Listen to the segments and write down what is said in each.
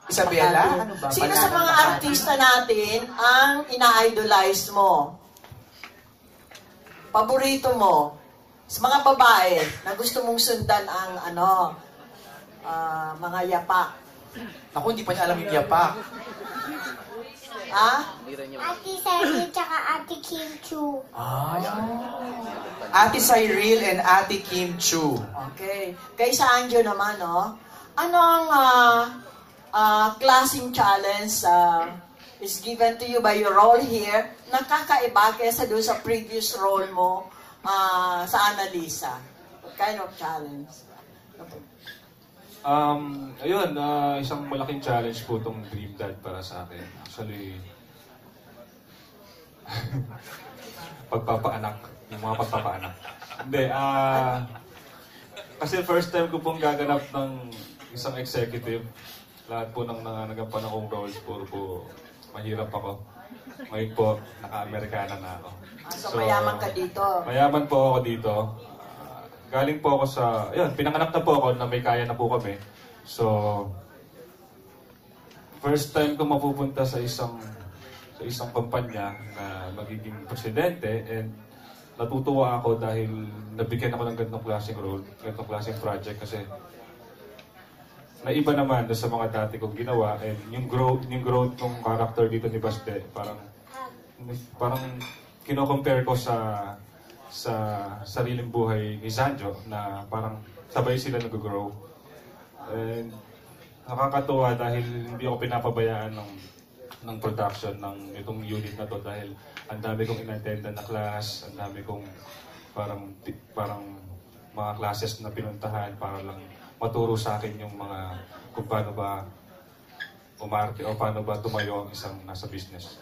Isabela, ano ba? Sino sa mga artista natin ang ina-idolize mo? Paborito mo? Sa mga babae na gusto mong sundan ang mga yapak. Ako, hindi pa niya alam yung yapak. Ha? Ate Cyril tsaka Ate Kim Chu. Ate Cyril and Ate Kim Chu. Okay. Kay sa Anjo naman, no? Ano ang klaseng challenge is given to you by your role here na kakaiba kaysa doon sa previous role mo sa Annalisa? What kind of challenge? Ayun, isang malaking challenge po itong Dream Dad para sa akin. Actually, pagpapaanak, yung mga pagpapaanak. Hindi, kasi first time ko pong gaganap ng isang executive. Lahat po ng nangagampan akong roles, puro po mahirap ako. Ngayon po, naka-Amerikana na ako. So mayaman ka dito? Mayaman po ako dito. Galing po ako sa, yun, pinanganak na po ako na may kaya na po kami. So, first time ko mapupunta sa isang kumpanya na magiging presidente, and natutuwa ako dahil nabigyan ako ng ganitong klaseng role, ganitong klaseng project kasi naiba naman sa mga dati kong ginawa, and yung growth ng character dito ni Baste, parang kino-compare ko sa sariling buhay ni Sanjo na parang sabay sila nag-grow. And nakakatuwa dahil hindi ako pinapabayaan ng production ng itong unit na to dahil ang dami kong in-attendan na class, ang dami kong parang mga classes na pinuntahan para lang maturo sa akin yung mga kung paano ba umarte o paano ba tumayo ang isang nasa business.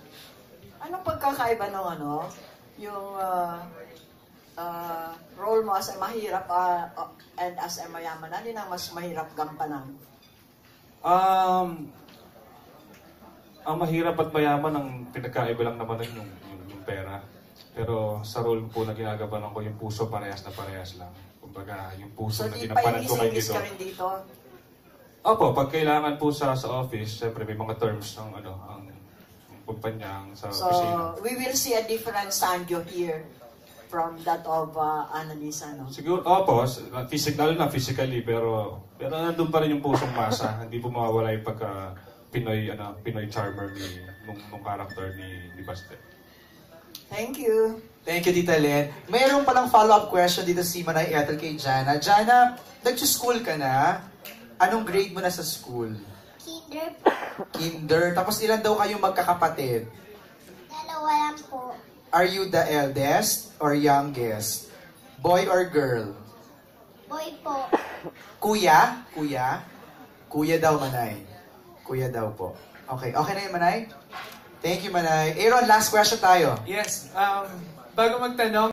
Anong pagkakaiba ng yung role mo as a mahirap and as a mayaman? Ano ang mas mahirap gampanan? Ang mahirap at mayaman, ang pinagkaiba lang naman yung pera. Pero sa role po na ginagabanan ko, yung puso parehas na parehas lang. Kumbaga, yung puso na ginampanan ko kay dito. So, di pa rin dito? Opo, pag kailangan po sa office, siyempre may mga terms ng ang kumpanya sa opisina. So, we will see a different Sanjo here from that of Annalisa, no? Siguro, opo, lalo na physically, pero nandun pa rin yung pusong masa. Hindi po mawawala yung pagka Pinoy charmer nung character ni Baste. Thank you. Thank you, Tita Len. Mayroon palang follow-up question dito si Manay Ethel kay Jana. Jana, nag-school ka na? Anong grade mo na sa school? Kinder. Kinder. Tapos ilan daw kayong magkakapatid? Dalawa lang po. Are you the eldest or youngest? Boy or girl? Boy po. Kuya? Kuya? Kuya daw, Manay. Kuya daw po. Okay. Okay na yun, Manay? Thank you, Manay. Aaron, last question tayo. Yes, bago magtanong,